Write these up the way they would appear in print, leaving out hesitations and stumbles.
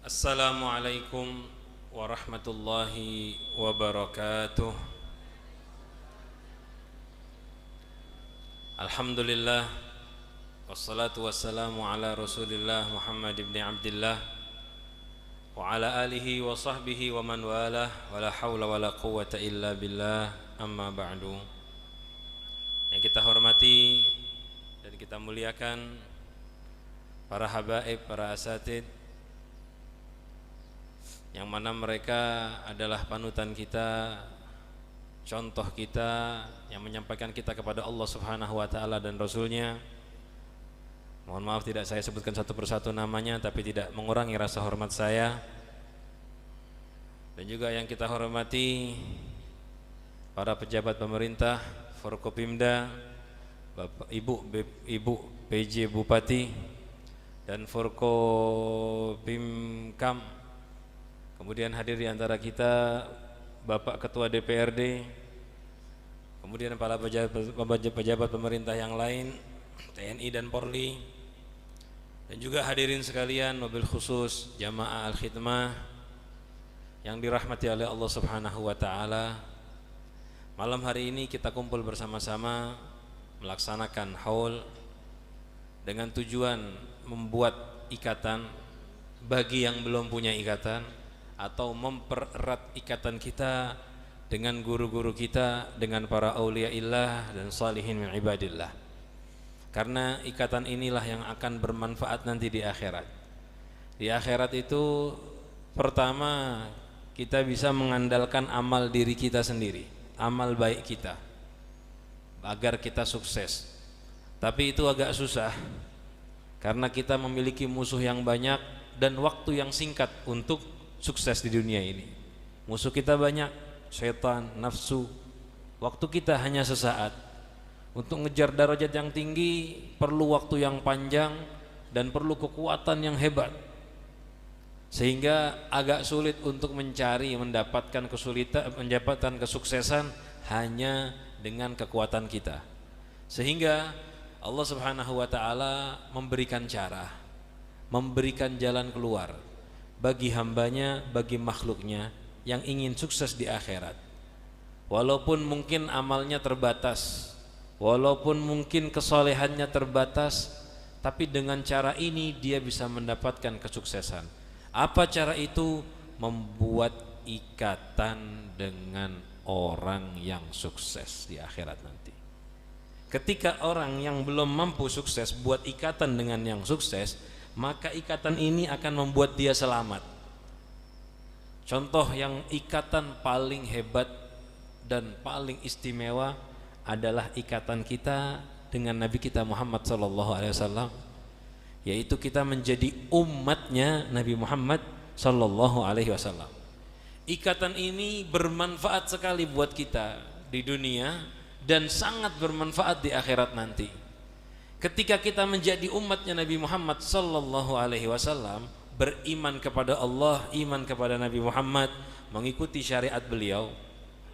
Assalamualaikum warahmatullahi wabarakatuh. Alhamdulillah, wassalatu wassalamu ala Rasulillah Muhammad ibn Abdillah wa ala alihi wa sahbihi wa man walah, wa la hawla wa la quwwata illa billah, amma ba'du. Yang kita hormati dan kita muliakan para habaib, para asatid, yang mana mereka adalah panutan kita, contoh kita, yang menyampaikan kita kepada Allah Subhanahu wa ta'ala dan Rasulnya. Mohon maaf tidak saya sebutkan satu persatu namanya, tapi tidak mengurangi rasa hormat saya. Dan juga yang kita hormati para pejabat pemerintah, Forkopimda, Bapak Ibu PJ Bupati dan Forkopimkam. Kemudian hadir di antara kita Bapak Ketua DPRD, kemudian para pejabat pemerintah yang lain, TNI dan Polri, dan juga hadirin sekalian, mobil khusus Jamaah Al-Khidmah yang dirahmati oleh Allah Subhanahu wa ta'ala. Malam hari ini kita kumpul bersama-sama melaksanakan haul dengan tujuan membuat ikatan bagi yang belum punya ikatan, atau mempererat ikatan kita dengan guru-guru kita, dengan para auliaillah dan salihin min ibadillah. Karena ikatan inilah yang akan bermanfaat nanti di akhirat. Di akhirat itu pertama kita bisa mengandalkan amal diri kita sendiri, amal baik kita, agar kita sukses. Tapi itu agak susah karena kita memiliki musuh yang banyak dan waktu yang singkat untuk sukses di dunia ini. Musuh kita banyak, syaitan, nafsu. Waktu kita hanya sesaat. Untuk ngejar derajat yang tinggi perlu waktu yang panjang dan perlu kekuatan yang hebat, sehingga agak sulit untuk mendapatkan kesuksesan hanya dengan kekuatan kita. Sehingga Allah Subhanahu wa ta'ala memberikan cara, memberikan jalan keluar bagi hambanya, bagi makhluknya yang ingin sukses di akhirat. Walaupun mungkin amalnya terbatas, walaupun mungkin kesolehannya terbatas, tapi dengan cara ini dia bisa mendapatkan kesuksesan. Apa cara itu? Membuat ikatan dengan orang yang sukses di akhirat nanti. Ketika orang yang belum mampu sukses buat ikatan dengan yang sukses, maka ikatan ini akan membuat dia selamat. Contoh yang ikatan paling hebat dan paling istimewa adalah ikatan kita dengan Nabi kita Muhammad SAW, yaitu kita menjadi umatnya Nabi Muhammad SAW. Ikatan ini bermanfaat sekali buat kita di dunia dan sangat bermanfaat di akhirat nanti. Ketika kita menjadi umatnya Nabi Muhammad sallallahu alaihi wasallam, beriman kepada Allah, iman kepada Nabi Muhammad, mengikuti syariat beliau,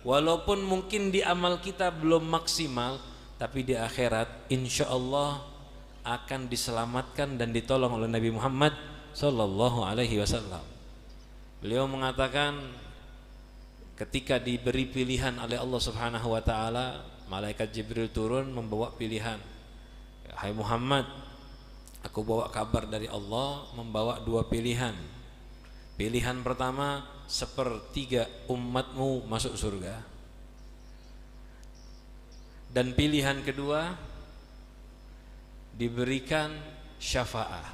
walaupun mungkin di amal kita belum maksimal, tapi di akhirat insya Allah akan diselamatkan dan ditolong oleh Nabi Muhammad sallallahu alaihi wasallam. Beliau mengatakan ketika diberi pilihan oleh Allah Subhanahu wa ta'ala, malaikat Jibril turun membawa pilihan. Hai Muhammad, aku bawa kabar dari Allah, membawa dua pilihan. Pilihan pertama, sepertiga umatmu masuk surga. Dan pilihan kedua, diberikan syafaat.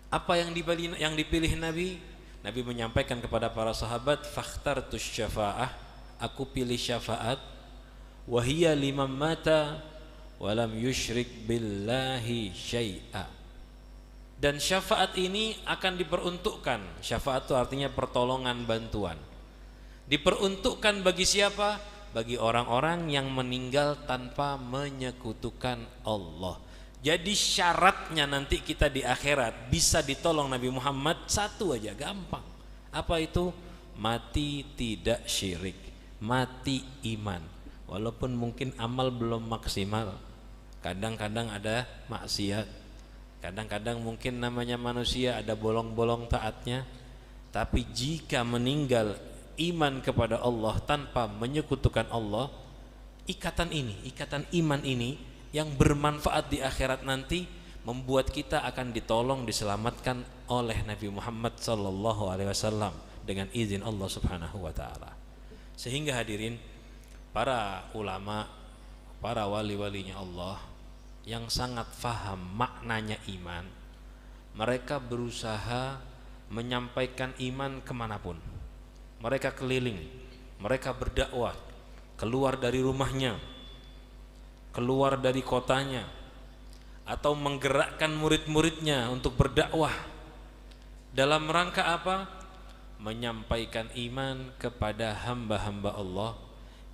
Apa yang dipilih Nabi? Nabi menyampaikan kepada para sahabat, fakhtartus syafaah, aku pilih syafaat, wahiyya liman mata walam yusyrik billahi syai'a. Dan syafaat ini akan diperuntukkan. Syafaat itu artinya pertolongan, bantuan. Diperuntukkan bagi siapa? Bagi orang-orang yang meninggal tanpa menyekutukan Allah. Jadi syaratnya nanti kita di akhirat bisa ditolong Nabi Muhammad satu aja, gampang. Apa itu? Mati tidak syirik, mati iman. Walaupun mungkin amal belum maksimal, kadang-kadang ada maksiat, Kadang-kadang mungkin namanya manusia ada bolong-bolong taatnya, tapi jika meninggal iman kepada Allah tanpa menyekutukan Allah, ikatan iman ini yang bermanfaat di akhirat nanti membuat kita akan ditolong, diselamatkan oleh Nabi Muhammad sallallahu alaihi wasallam dengan izin Allah Subhanahu wa taala. Sehingga hadirin, para ulama, para wali-walinya Allah yang sangat faham maknanya iman, mereka berusaha menyampaikan iman kemanapun. Mereka keliling, mereka berdakwah, keluar dari rumahnya, keluar dari kotanya, atau menggerakkan murid-muridnya untuk berdakwah. Dalam rangka apa? Menyampaikan iman kepada hamba-hamba Allah.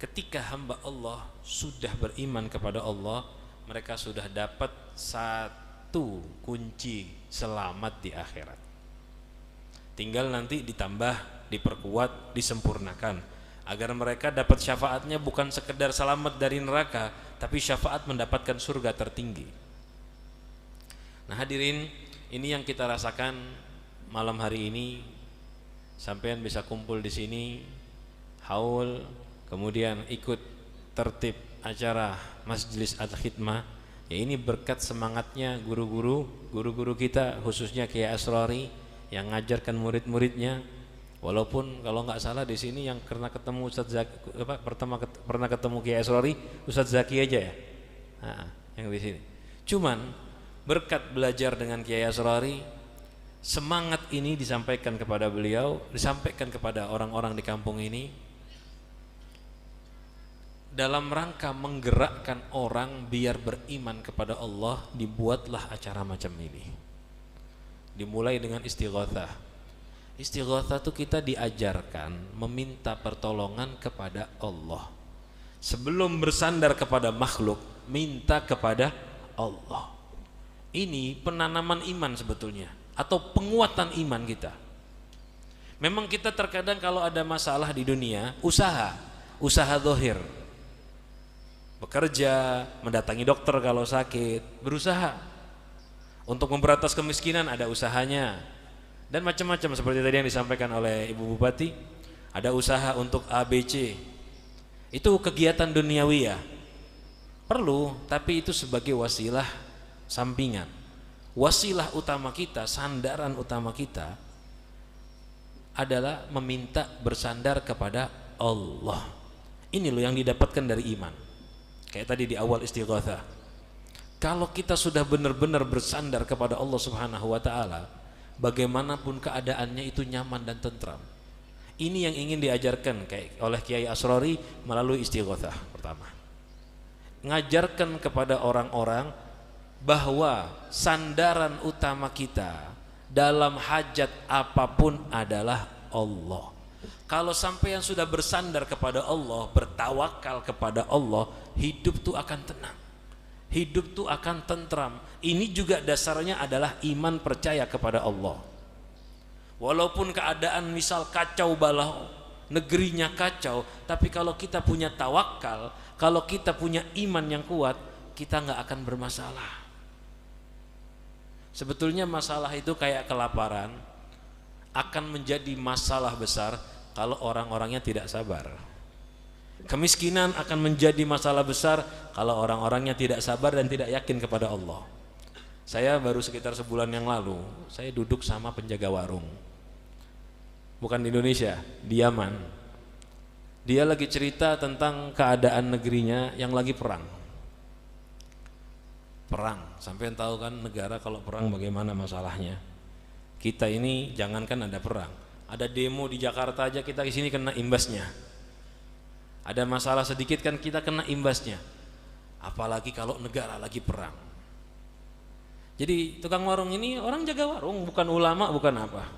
Ketika hamba Allah sudah beriman kepada Allah, mereka sudah dapat satu kunci selamat di akhirat. Tinggal nanti ditambah, diperkuat, disempurnakan agar mereka dapat syafaatnya bukan sekedar selamat dari neraka, tapi syafaat mendapatkan surga tertinggi. Nah hadirin, ini yang kita rasakan malam hari ini. Sampean bisa kumpul di sini, haul, kemudian ikut tertib acara Majelis Al-Khidmah. Ya ini berkat semangatnya guru-guru kita, khususnya Kiai Asrori yang ngajarkan murid-muridnya. Walaupun kalau nggak salah di sini yang pernah ketemu Ustadz Zaki, pernah ketemu Kiai Asrori, Ustadz Zaki aja ya, yang di sini. Cuman berkat belajar dengan Kiai Asrori, semangat ini disampaikan kepada beliau, disampaikan kepada orang-orang di kampung ini, dalam rangka menggerakkan orang biar beriman kepada Allah. Dibuatlah acara macam ini. Dimulai dengan istighatsah. Istighatsah itu kita diajarkan meminta pertolongan kepada Allah. Sebelum bersandar kepada makhluk, minta kepada Allah. Ini penanaman iman sebetulnya, atau penguatan iman kita. Memang kita terkadang kalau ada masalah di dunia, usaha zahir, bekerja, mendatangi dokter kalau sakit, berusaha untuk memberantas kemiskinan, ada usahanya, dan macam-macam seperti tadi yang disampaikan oleh Ibu Bupati. Ada usaha untuk ABC, itu kegiatan duniawi ya, perlu, tapi itu sebagai wasilah sampingan. Wasilah utama kita, sandaran utama kita adalah meminta bersandar kepada Allah. Ini loh yang didapatkan dari iman. Kayak tadi di awal istighatsah, kalau kita sudah benar-benar bersandar kepada Allah Subhanahu wa taala, bagaimanapun keadaannya itu nyaman dan tentram. Ini yang ingin diajarkan oleh Kiai Asrori melalui istighatsah. Pertama, ngajarkan kepada orang-orang bahwa sandaran utama kita dalam hajat apapun adalah Allah. Kalau sampai yang sudah bersandar kepada Allah, bertawakal kepada Allah, hidup tuh akan tenang, hidup tuh akan tentram. Ini juga dasarnya adalah iman, percaya kepada Allah. Walaupun keadaan misal kacau balau, negerinya kacau, tapi kalau kita punya tawakal, kalau kita punya iman yang kuat, kita nggak akan bermasalah. Sebetulnya masalah itu kayak kelaparan, akan menjadi masalah besar kalau orang-orangnya tidak sabar. Kemiskinan akan menjadi masalah besar kalau orang-orangnya tidak sabar dan tidak yakin kepada Allah. Saya baru sekitar sebulan yang lalu, saya duduk sama penjaga warung, bukan di Indonesia, di Yaman. Dia lagi cerita tentang keadaan negerinya yang lagi perang. Sampai tahu kan negara kalau perang bagaimana masalahnya. Kita ini jangankan ada perang, ada demo di Jakarta aja kita di sini kena imbasnya. Ada masalah sedikit kan kita kena imbasnya, apalagi kalau negara lagi perang. Jadi tukang warung ini orang jaga warung, bukan ulama, bukan apa,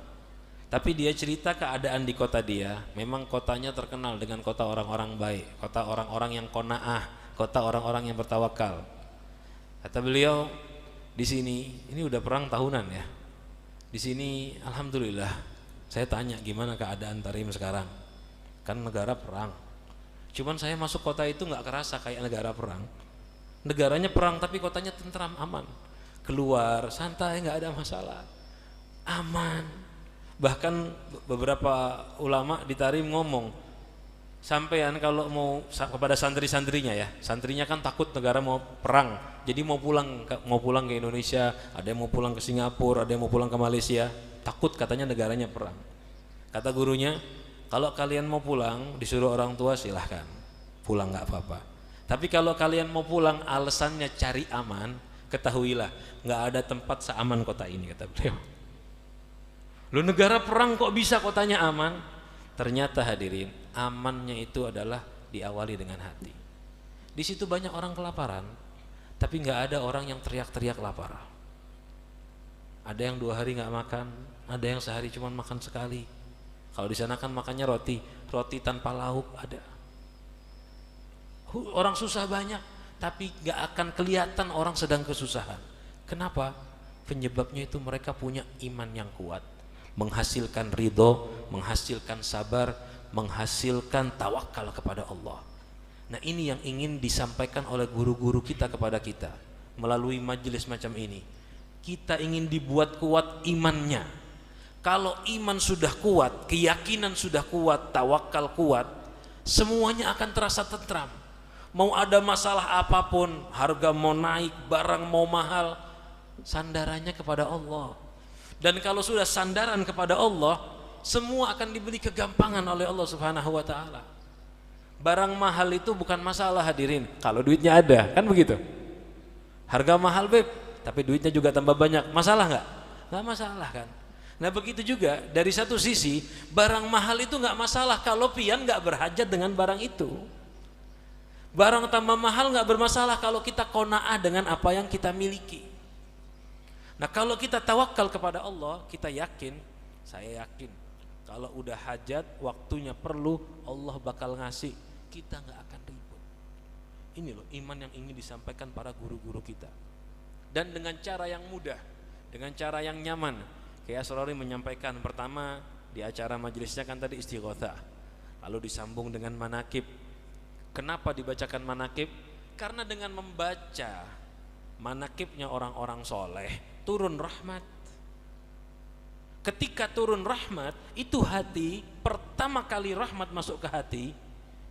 tapi dia cerita keadaan di kota dia. Memang kotanya terkenal dengan kota orang-orang baik, kota orang-orang yang qanaah, kota orang-orang yang bertawakal. Kata beliau, di sini ini udah perang tahunan ya. Di sini alhamdulillah. Saya tanya gimana keadaan Tarim sekarang? Kan negara perang. Cuman saya masuk kota itu nggak kerasa kayak negara perang. Negaranya perang tapi kotanya tentram, aman. keluar santai, nggak ada masalah, aman. Bahkan beberapa ulama di Tarim ngomong, sampean kalau mau kepada santri-santrinya ya, santrinya kan takut negara mau perang, jadi mau pulang ke Indonesia, ada yang mau pulang ke Singapura, ada yang mau pulang ke Malaysia, takut katanya negaranya perang. Kata gurunya, kalau kalian mau pulang disuruh orang tua silahkan pulang, nggak apa-apa. Tapi kalau kalian mau pulang alasannya cari aman, ketahuilah nggak ada tempat seaman kota ini, kata beliau. Lu negara perang kok bisa kotanya aman? Ternyata hadirin, amannya itu adalah diawali dengan hati. Di situ banyak orang kelaparan, tapi nggak ada orang yang teriak-teriak lapar. Ada yang 2 hari nggak makan, ada yang sehari cuma makan sekali. Kalau di sana kan makannya roti tanpa lauk ada. Orang susah banyak, tapi nggak akan kelihatan orang sedang kesusahan. Kenapa? Penyebabnya itu mereka punya iman yang kuat, menghasilkan ridho, menghasilkan sabar, menghasilkan tawakal kepada Allah. Nah, ini yang ingin disampaikan oleh guru-guru kita kepada kita melalui majelis macam ini. Kita ingin dibuat kuat imannya. Kalau iman sudah kuat, keyakinan sudah kuat, tawakal kuat, semuanya akan terasa tentram. Mau ada masalah apapun, harga mau naik, barang mau mahal, sandarannya kepada Allah. Dan kalau sudah sandaran kepada Allah, semua akan diberi kegampangan oleh Allah Subhanahu wa taala. Barang mahal itu bukan masalah hadirin, kalau duitnya ada, kan begitu. Harga mahal beb, tapi duitnya juga tambah banyak, masalah nggak? Nggak masalah kan. Nah begitu juga dari satu sisi, barang mahal itu nggak masalah kalau pian nggak berhajat dengan barang itu. Barang tambah mahal nggak bermasalah kalau kita qanaah dengan apa yang kita miliki. Nah kalau kita tawakal kepada Allah, kita yakin, saya yakin kalau udah hajat, waktunya perlu, Allah bakal ngasih, kita nggak akan ribut. Ini loh iman yang ingin disampaikan para guru-guru kita. Dan dengan cara yang mudah, dengan cara yang nyaman. Kayak Asrori menyampaikan pertama di acara majelisnya kan tadi istighotsah, lalu disambung dengan manakib. Kenapa dibacakan manakib? Karena dengan membaca manakibnya orang-orang soleh turun rahmat. Ketika turun rahmat, itu hati, pertama kali rahmat masuk ke hati,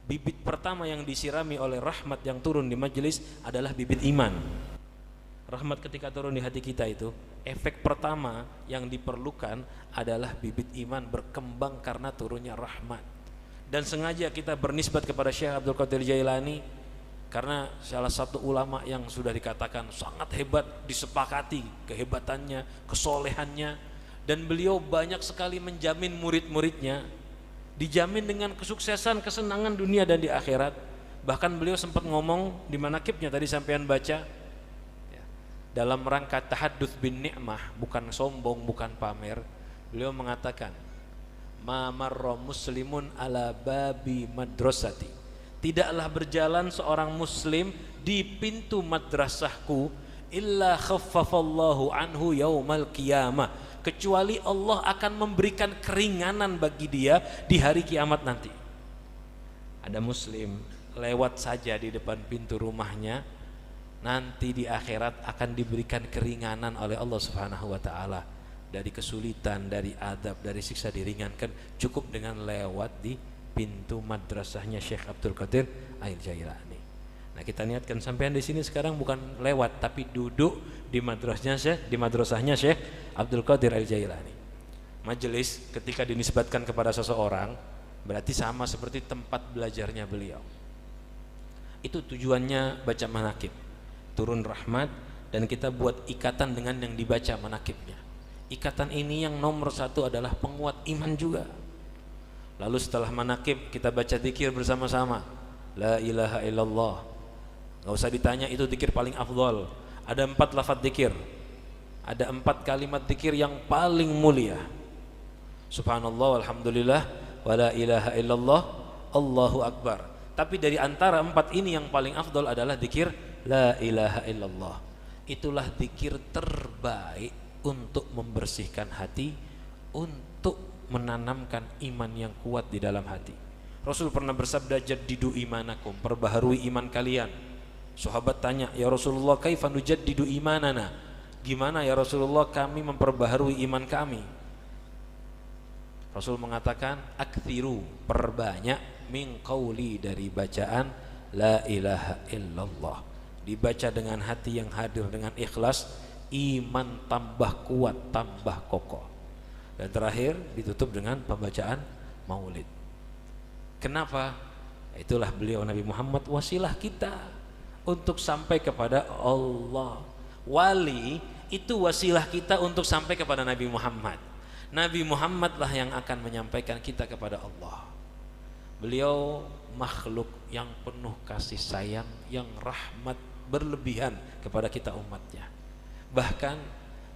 bibit pertama yang disirami oleh rahmat yang turun di majelis adalah bibit iman. Rahmat ketika turun di hati kita itu, efek pertama yang diperlukan adalah bibit iman berkembang karena turunnya rahmat. Dan sengaja kita bernisbat kepada Syekh Abdul Qadir Jailani karena salah satu ulama yang sudah dikatakan sangat hebat, disepakati kehebatannya, kesolehannya, dan beliau banyak sekali menjamin murid-muridnya dijamin dengan kesuksesan, kesenangan dunia dan di akhirat. Bahkan beliau sempat ngomong di manakibnya tadi sampean baca ya, dalam rangka tahadduts bin ni'mah, bukan sombong, bukan pamer. Beliau mengatakan, ma marra muslimun ala babi madrasati, tidaklah berjalan seorang muslim di pintu madrasahku illa khaffafallahu anhu yaumal qiyamah, kecuali Allah akan memberikan keringanan bagi dia di hari kiamat nanti. Ada muslim lewat saja di depan pintu rumahnya, nanti di akhirat akan diberikan keringanan oleh Allah Subhanahu wa taala. Dari kesulitan, dari adab, dari siksa diringankan cukup dengan lewat di pintu madrasahnya Syekh Abdul Qadir Al-Jailani. Nah, kita niatkan sampean di sini sekarang bukan lewat tapi duduk di madrasahnya Syekh Abdul Qadir Al-Jailani. Majelis ketika dinisbatkan kepada seseorang berarti sama seperti tempat belajarnya beliau. Itu tujuannya baca manakib, turun rahmat, dan kita buat ikatan dengan yang dibaca manakibnya. Ikatan ini yang nomor satu adalah penguat iman juga. Lalu setelah manakib kita baca zikir bersama-sama, la ilaha illallah. Gak usah ditanya itu zikir paling afdol. Ada 4 lafaz zikir, ada 4 kalimat zikir yang paling mulia. Subhanallah, walhamdulillah, wa la ilaha illallah, Allahu akbar. Tapi dari antara 4 ini yang paling afdol adalah zikir la ilaha illallah. Itulah zikir terbaik untuk membersihkan hati, untuk menanamkan iman yang kuat di dalam hati. Rasul pernah bersabda, jaddidu imanakum, perbaharui iman kalian. Sahabat tanya, ya Rasulullah, kaifa nujaddidu imanana? Gimana ya Rasulullah kami memperbaharui iman kami? Rasul mengatakan, aktsiru, perbanyak, min qauli, dari bacaan la ilaha illallah. Dibaca dengan hati yang hadir dengan ikhlas, iman tambah kuat, tambah kokoh. Dan terakhir ditutup dengan pembacaan maulid. Kenapa? Itulah beliau Nabi Muhammad, wasilah kita untuk sampai kepada Allah. Wali itu wasilah kita untuk sampai kepada Nabi Muhammad. Nabi Muhammad lah yang akan menyampaikan kita kepada Allah. Beliau makhluk yang penuh kasih sayang, yang rahmat berlebihan kepada kita umatnya. Bahkan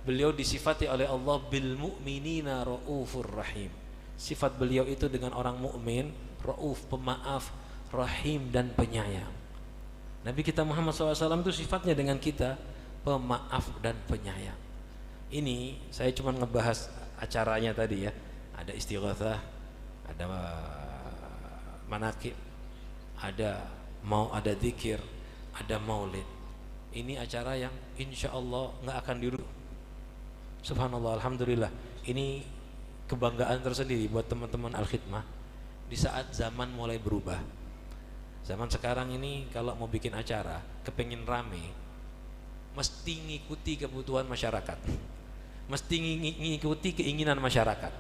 beliau disifati oleh Allah bil mu'minina raufur rahim. Sifat beliau itu dengan orang mukmin, rauf, pemaaf, rahim dan penyayang. Nabi kita Muhammad SAW itu sifatnya dengan kita pemaaf dan penyayang. Ini saya cuma ngebahas acaranya tadi ya. Ada istighatsah, ada manaqib, ada zikir, ada maulid. Ini acara yang insya Allah nggak akan dirubah. Subhanallah, alhamdulillah. Ini kebanggaan tersendiri buat teman-teman Al-Khidmah di saat zaman mulai berubah. Zaman sekarang ini kalau mau bikin acara, kepengin rame, mesti ngikuti kebutuhan masyarakat, mesti ngikuti keinginan masyarakat.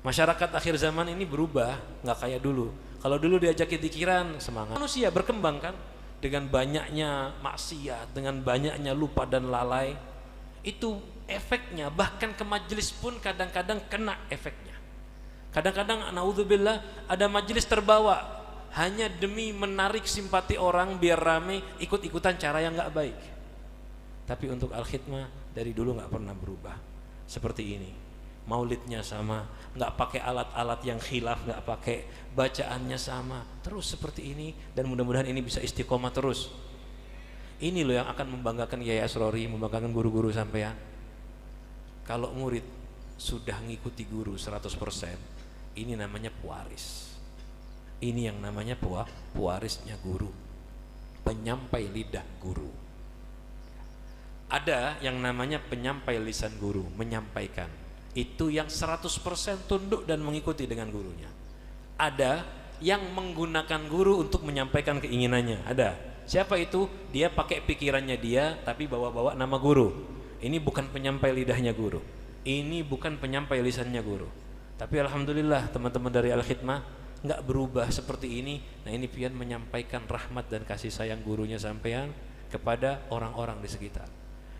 Masyarakat akhir zaman ini berubah, nggak kayak dulu. Kalau dulu diajak zikiran, semangat. Manusia berkembang kan, dengan banyaknya maksiat, dengan banyaknya lupa dan lalai, itu efeknya bahkan ke majelis pun kadang-kadang kena efeknya. Kadang-kadang naudzubillah ada majelis terbawa hanya demi menarik simpati orang biar rame, ikut-ikutan cara yang nggak baik. Tapi untuk Al-Khidmah dari dulu nggak pernah berubah seperti ini. Maulidnya sama, nggak pakai alat-alat yang khilaf, nggak pakai, bacaannya sama, terus seperti ini. Dan mudah-mudahan ini bisa istiqomah terus. Ini loh yang akan membanggakan Kiai Asrori, membanggakan guru-guru sampean. Kalau murid sudah ngikuti guru 100%, ini namanya pewaris. Ini yang namanya pewarisnya guru, penyampai lidah guru. Ada yang namanya penyampai lisan guru, menyampaikan. Itu yang 100% tunduk dan mengikuti dengan gurunya. Ada yang menggunakan guru untuk menyampaikan keinginannya. Ada. Siapa itu? Dia pakai pikirannya dia tapi bawa-bawa nama guru. Ini bukan penyampai lidahnya guru, ini bukan penyampai lisannya guru. Tapi alhamdulillah teman-teman dari Al-Khidmah nggak berubah seperti ini. Nah ini pian menyampaikan rahmat dan kasih sayang gurunya sampean kepada orang-orang di sekitar.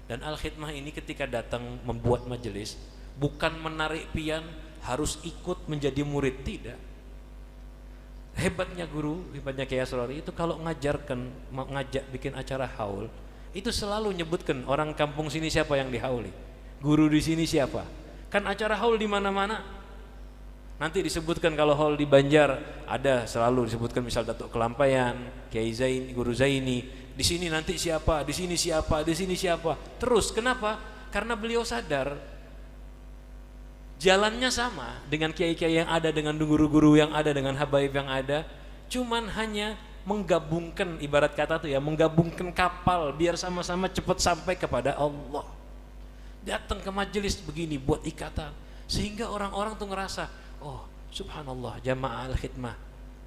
Dan Al-Khidmah ini ketika datang membuat majelis, bukan menarik pian harus ikut menjadi murid, tidak. Hebatnya guru, hebatnya Kiai Asrori itu kalau ngajarkan, ngajak bikin acara haul, itu selalu nyebutkan orang kampung sini siapa yang dihauli, guru di sini siapa. Kan acara haul di mana-mana nanti disebutkan. Kalau haul di Banjar ada selalu disebutkan, misal Datuk Kelampaian, Kiai Zain, Guru Zaini, di sini nanti siapa, di sini siapa, di sini siapa. Terus kenapa? Karena beliau sadar jalannya sama dengan kiai-kiai yang ada, dengan guru-guru yang ada, dengan habaib yang ada, cuman hanya menggabungkan, ibarat kata tuh ya, menggabungkan kapal biar sama-sama cepat sampai kepada Allah. Datang ke majelis begini buat ikatan, sehingga orang-orang tuh ngerasa, oh subhanallah, jamaah Al-Khidmah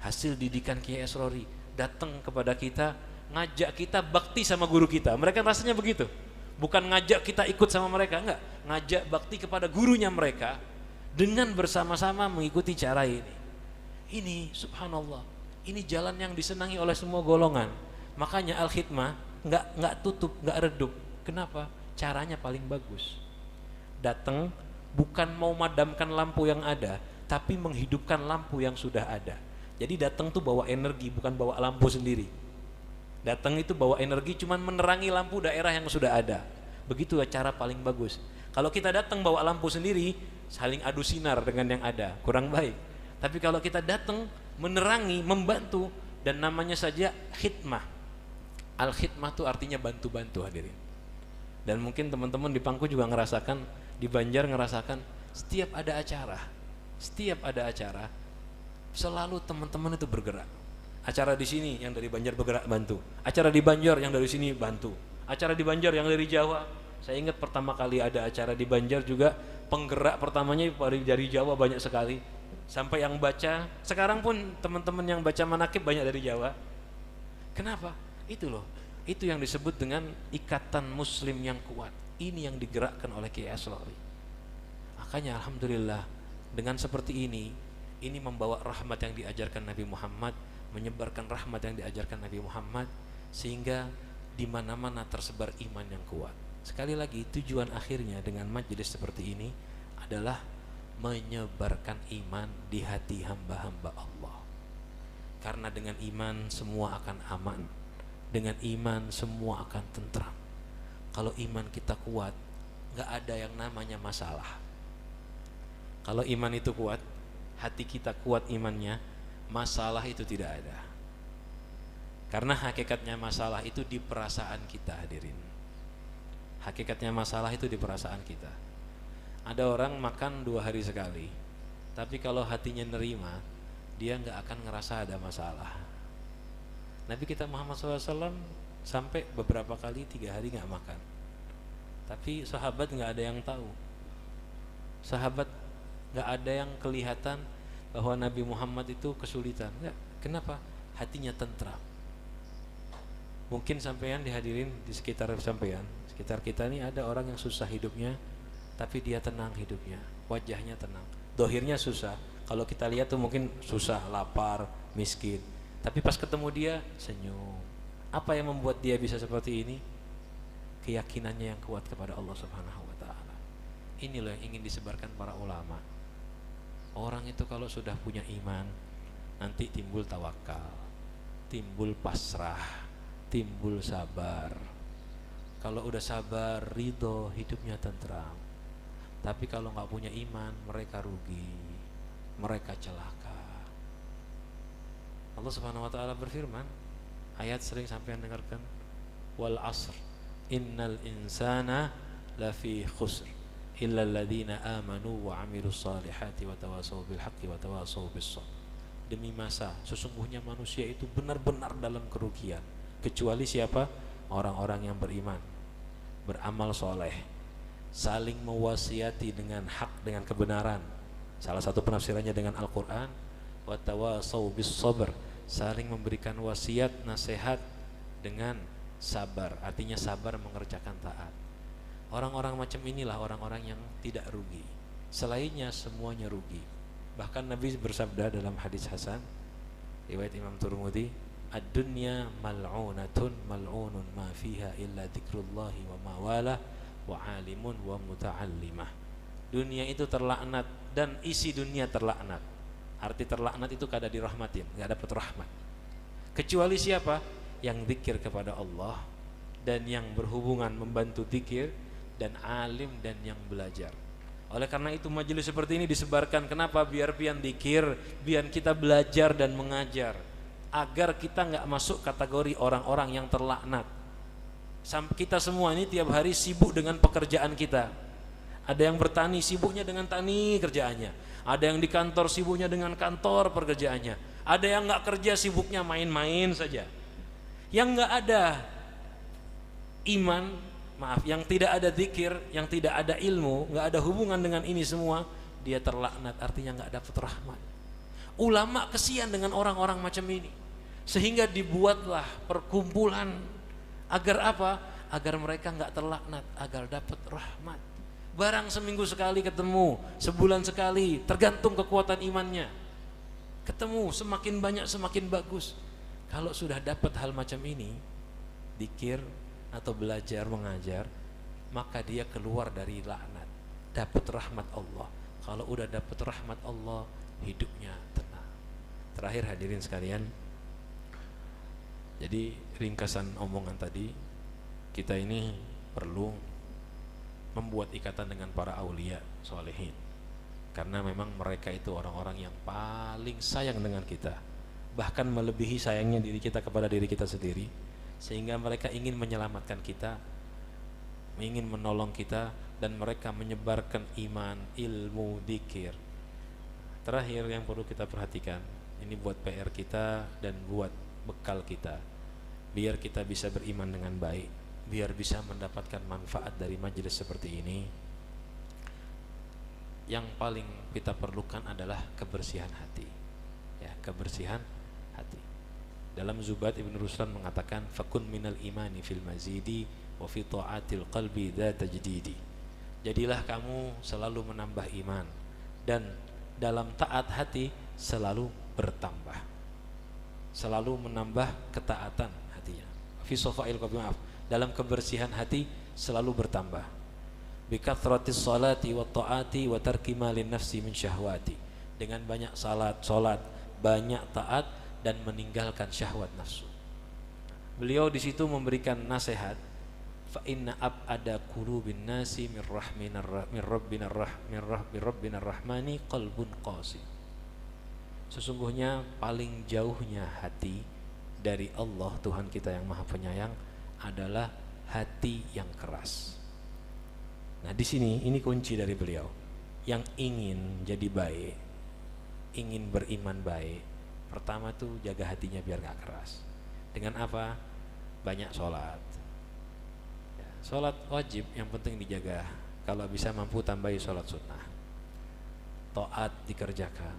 hasil didikan Kiai Asrori datang kepada kita, ngajak kita bakti sama guru kita. Mereka rasanya begitu. Bukan ngajak kita ikut sama mereka, enggak, ngajak bakti kepada gurunya mereka dengan bersama-sama mengikuti cara ini. Ini subhanallah, ini jalan yang disenangi oleh semua golongan. Makanya Al-Khidmah enggak tutup, enggak redup. Kenapa? Caranya paling bagus. Datang bukan mau madamkan lampu yang ada, tapi menghidupkan lampu yang sudah ada. Jadi datang tuh bawa energi, bukan bawa lampu sendiri. Datang itu bawa energi, cuman menerangi lampu daerah yang sudah ada. Begitu cara paling bagus. Kalau kita datang bawa lampu sendiri, saling adu sinar dengan yang ada, kurang baik. Tapi kalau kita datang menerangi, membantu, dan namanya saja khidmah. Al-khidmah itu artinya bantu-bantu, hadirin. Dan mungkin teman-teman di Pangku juga ngerasakan, di Banjar ngerasakan, setiap ada acara, selalu teman-teman itu bergerak. Acara di sini yang dari Banjar bergerak bantu, acara di Banjar yang dari sini bantu, acara di Banjar yang dari Jawa Saya ingat pertama kali ada acara di Banjar juga, penggerak pertamanya dari Jawa banyak sekali. Sampai yang baca, sekarang pun teman-teman yang baca manakib banyak dari Jawa. Kenapa? Itu loh, itu yang disebut dengan ikatan muslim yang kuat. Ini yang digerakkan oleh Kiai Aslawi. Makanya alhamdulillah dengan seperti ini membawa rahmat yang diajarkan Nabi Muhammad, menyebarkan rahmat yang diajarkan Nabi Muhammad, sehingga di mana-mana tersebar iman yang kuat. Sekali lagi, tujuan akhirnya dengan majelis seperti ini adalah menyebarkan iman di hati hamba-hamba Allah. Karena dengan iman semua akan aman, dengan iman semua akan tentram. Kalau iman kita kuat, gak ada yang namanya masalah. Kalau iman itu kuat, hati kita kuat imannya, masalah itu tidak ada. Karena hakikatnya masalah itu di perasaan kita, hadirin. Hakikatnya masalah itu di perasaan kita. Ada orang makan 2 hari sekali, tapi kalau hatinya nerima, dia gak akan ngerasa ada masalah. Nabi kita Muhammad SAW sampai beberapa kali 3 hari gak makan, tapi sahabat gak ada yang tahu. Sahabat gak ada yang kelihatan bahwa Nabi Muhammad itu kesulitan. Enggak. Kenapa? Hatinya tentram. Mungkin sampean dihadirin di sekitar sampean, sekitar kita ini ada orang yang susah hidupnya, tapi dia tenang hidupnya, wajahnya tenang. Dohirnya susah, kalau kita lihat tuh mungkin susah, lapar, miskin, tapi pas ketemu dia senyum. Apa yang membuat dia bisa seperti ini? Keyakinannya yang kuat kepada Allah Subhanahu wa ta'ala. Ini loh yang ingin disebarkan para ulama. Orang itu kalau sudah punya iman, nanti timbul tawakal, timbul pasrah, timbul sabar. Kalau udah sabar, ridho, hidupnya tentram. Tapi kalau nggak punya iman, mereka rugi, mereka celaka. Allah Subhanahu wa ta'ala berfirman, ayat sering sampean dengarkan, wal asr innal insana lafi khusr illa alladziina amanu wa 'amilus shalihati wa tawassaw bil haqqi wa tawassaw bis sabr. Demi masa, sesungguhnya manusia itu benar-benar dalam kerugian, kecuali siapa? Orang-orang yang beriman, beramal soleh, saling mewasiati dengan hak, dengan kebenaran. Salah satu penafsirannya dengan Al-Quran, wa tawassaw bis sabr, saling memberikan wasiat, nasihat dengan sabar. Artinya sabar mengerjakan taat. Orang-orang macam inilah orang-orang yang tidak rugi. Selainnya semuanya rugi. Bahkan Nabi bersabda dalam hadis hasan riwayat Imam Tirmidzi, ad-dunya mal'unatun mal'unun ma fiha illa dzikrullahi wa ma wala wa 'alimun wa muta'allimah. Dunia itu terlaknat dan isi dunia terlaknat. Arti terlaknat itu kada dirahmatin, enggak dapat rahmat. Kecuali siapa? Yang zikir kepada Allah dan yang berhubungan membantu zikir, dan alim dan yang belajar. Oleh karena itu majelis seperti ini disebarkan. Kenapa? Biar pian zikir, biar kita belajar dan mengajar, agar kita enggak masuk kategori orang-orang yang terlaknat. Kita semua ini tiap hari sibuk dengan pekerjaan kita. Ada yang bertani, sibuknya dengan tani kerjaannya. Ada yang di kantor, sibuknya dengan kantor pekerjaannya. Ada yang enggak kerja, sibuknya main-main saja. Yang enggak ada iman, yang tidak ada zikir, yang tidak ada ilmu, enggak ada hubungan dengan ini semua, dia terlaknat, artinya enggak dapat rahmat. Ulama kesian dengan orang-orang macam ini, sehingga dibuatlah perkumpulan agar apa? Agar mereka enggak terlaknat, agar dapat rahmat. Barang seminggu sekali ketemu, sebulan sekali, tergantung kekuatan imannya. Ketemu semakin banyak semakin bagus. Kalau sudah dapat hal macam ini, zikir atau belajar mengajar, maka dia keluar dari laknat, dapat rahmat Allah. Kalau udah dapat rahmat Allah, hidupnya tenang. Terakhir hadirin sekalian, jadi ringkasan omongan tadi, kita ini perlu membuat ikatan dengan para aulia solehin, karena memang mereka itu orang-orang yang paling sayang dengan kita, bahkan melebihi sayangnya diri kita kepada diri kita sendiri, sehingga mereka ingin menyelamatkan kita, ingin menolong kita, dan mereka menyebarkan iman, ilmu, dzikir. Terakhir yang perlu kita perhatikan, ini buat PR kita dan buat bekal kita, biar kita bisa beriman dengan baik. biar bisa mendapatkan manfaat dari majelis seperti ini, yang paling kita perlukan adalah kebersihan hati. Ya, kebersihan hati. Dalam Zubat Ibn Ruslan mengatakan, fakun minal imani fil mazidi wa fi ta'atil qalbi dha tajdidi. Jadilah kamu selalu menambah iman, dan dalam taat hati selalu bertambah, selalu menambah ketaatan hatinya. Fi sofail qalbi, maaf, dalam kebersihan hati selalu bertambah. Bi kathratis salati wa ta'ati wa tarki malin nafsi min syahwati. Dengan banyak salat, banyak taat, dan meninggalkan syahwat nafsu. Beliau di situ memberikan nasihat, fa inna ab'ada qulubin nasi min rabbinar rahmani qalbun qasi. Sesungguhnya paling jauhnya hati dari Allah Tuhan kita yang Maha Penyayang adalah hati yang keras. Nah, di sini ini kunci dari beliau. Yang ingin jadi baik, ingin beriman baik, pertama tuh jaga hatinya biar gak keras. Dengan apa? Banyak sholat. Ya, sholat wajib yang penting dijaga. Kalau bisa mampu tambahi sholat sunnah. Taat dikerjakan.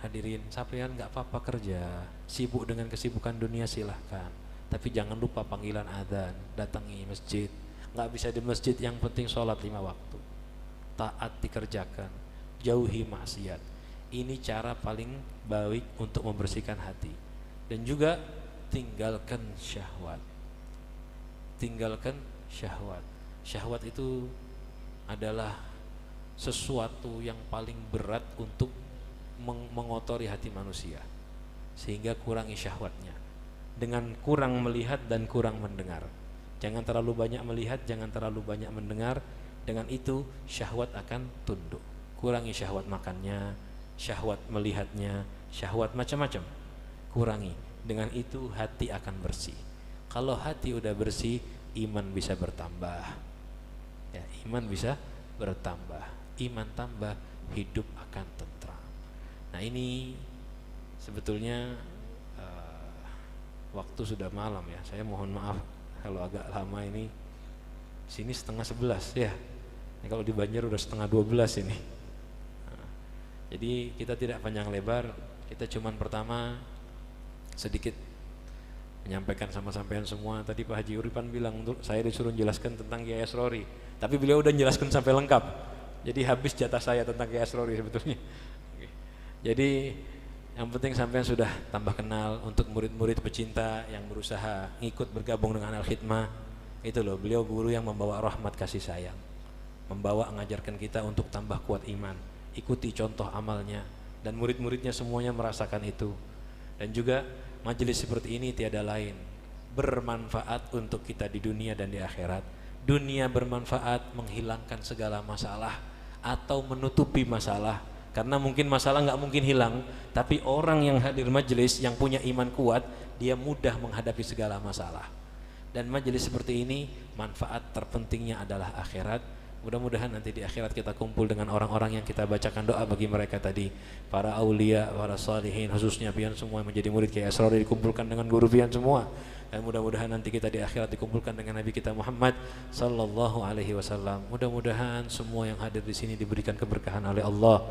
Hadirin, sampean gak apa-apa kerja, sibuk dengan kesibukan dunia silahkan, tapi jangan lupa panggilan adzan, datangi masjid. Gak bisa di masjid, yang penting sholat 5 waktu. Taat dikerjakan, jauhi maksiat. Ini cara paling baik untuk membersihkan hati. Dan juga tinggalkan syahwat. Tinggalkan syahwat. Syahwat itu adalah sesuatu yang paling berat untuk mengotori hati manusia, sehingga kurangi syahwatnya dengan kurang melihat dan kurang mendengar. Jangan terlalu banyak melihat, jangan terlalu banyak mendengar. Dengan itu syahwat akan tunduk. Kurangi syahwat makannya, syahwat melihatnya, syahwat macam-macam. Kurangi. Dengan itu hati akan bersih. Kalau hati udah bersih, iman bisa bertambah. Ya, iman bisa bertambah. Iman tambah, hidup akan tentram. Nah, ini sebetulnya waktu sudah malam ya. Saya mohon maaf kalau agak lama ini. Sini 10:30 ya. Ini kalau di Banjar udah 11:30 ini. Nah, jadi kita tidak panjang lebar. Kita cuman pertama sedikit menyampaikan sama sampean semua. Tadi Pak Haji Uripan bilang saya disuruh jelaskan tentang Kiai Asrori, tapi beliau udah jelaskan sampai lengkap. Jadi habis jatah saya tentang Kiai Asrori sebetulnya. Oke. Jadi yang penting sampean sudah tambah kenal. Untuk murid-murid pecinta yang berusaha ngikut bergabung dengan Al-Khidmah, itu loh, beliau guru yang membawa rahmat kasih sayang, membawa mengajarkan kita untuk tambah kuat iman. Ikuti contoh amalnya, dan murid-muridnya semuanya merasakan itu. Dan juga majelis seperti ini tiada lain bermanfaat untuk kita di dunia dan di akhirat. Dunia bermanfaat menghilangkan segala masalah atau menutupi masalah, karena mungkin masalah nggak mungkin hilang, tapi orang yang hadir majelis yang punya iman kuat, dia mudah menghadapi segala masalah. Dan majelis seperti ini manfaat terpentingnya adalah akhirat. Mudah-mudahan nanti di akhirat kita kumpul dengan orang-orang yang kita bacakan doa bagi mereka tadi, para aulia, para salihin, khususnya pian semua yang menjadi murid Kiai Asrori dikumpulkan dengan guru pian semua. Dan mudah-mudahan nanti kita di akhirat dikumpulkan dengan Nabi kita Muhammad sallallahu alaihi wasallam. Mudah-mudahan semua yang hadir di sini diberikan keberkahan oleh Allah,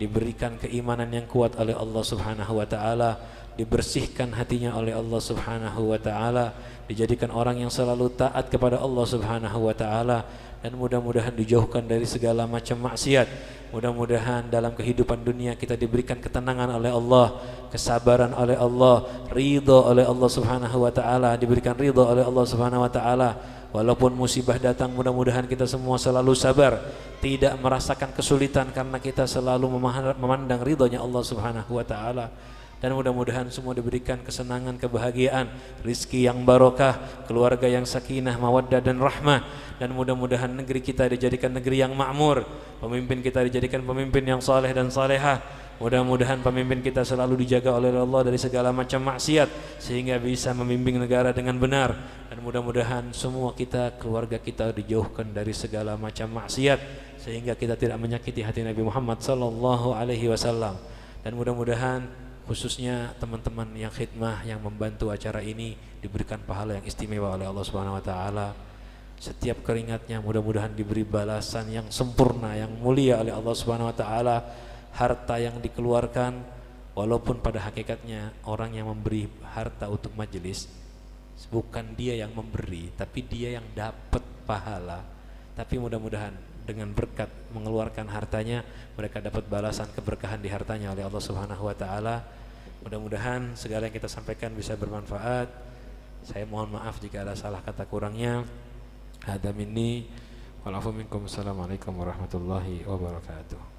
diberikan keimanan yang kuat oleh Allah Subhanahu wa taala, dibersihkan hatinya oleh Allah Subhanahu wa taala, dijadikan orang yang selalu taat kepada Allah Subhanahu wa taala, dan mudah-mudahan dijauhkan dari segala macam maksiat. Mudah-mudahan dalam kehidupan dunia kita diberikan ketenangan oleh Allah, kesabaran oleh Allah, ridha oleh Allah Subhanahu wa taala, diberikan ridha oleh Allah Subhanahu wa taala. Walaupun musibah datang, mudah-mudahan kita semua selalu sabar, tidak merasakan kesulitan, karena kita selalu memandang ridhonya Allah Subhanahu wa taala. Dan mudah-mudahan semua diberikan kesenangan, kebahagiaan, rizki yang barokah, keluarga yang sakinah, mawaddah dan rahmah. Dan mudah-mudahan negeri kita dijadikan negeri yang makmur, pemimpin kita dijadikan pemimpin yang saleh dan salehah. Mudah-mudahan pemimpin kita selalu dijaga oleh Allah dari segala macam maksiat, sehingga bisa memimpin negara dengan benar. Dan mudah-mudahan semua kita, keluarga kita dijauhkan dari segala macam maksiat, sehingga kita tidak menyakiti hati Nabi Muhammad sallallahu alaihi wasallam. Dan mudah-mudahan khususnya teman-teman yang khidmah yang membantu acara ini diberikan pahala yang istimewa oleh Allah Subhanahu wa taala. setiap keringatnya mudah-mudahan diberi balasan yang sempurna, yang mulia oleh Allah Subhanahu wa taala. Harta yang dikeluarkan, walaupun pada hakikatnya orang yang memberi harta untuk majelis bukan dia yang memberi, tapi dia yang dapat pahala. Tapi mudah-mudahan dengan berkat mengeluarkan hartanya, mereka dapat balasan keberkahan di hartanya oleh Allah Subhanahu wa taala. Mudah-mudahan segala yang kita sampaikan bisa bermanfaat. Saya mohon maaf jika ada salah kata kurangnya. Hadza minni wal afu minkum. Assalamualaikum warahmatullahi wabarakatuh.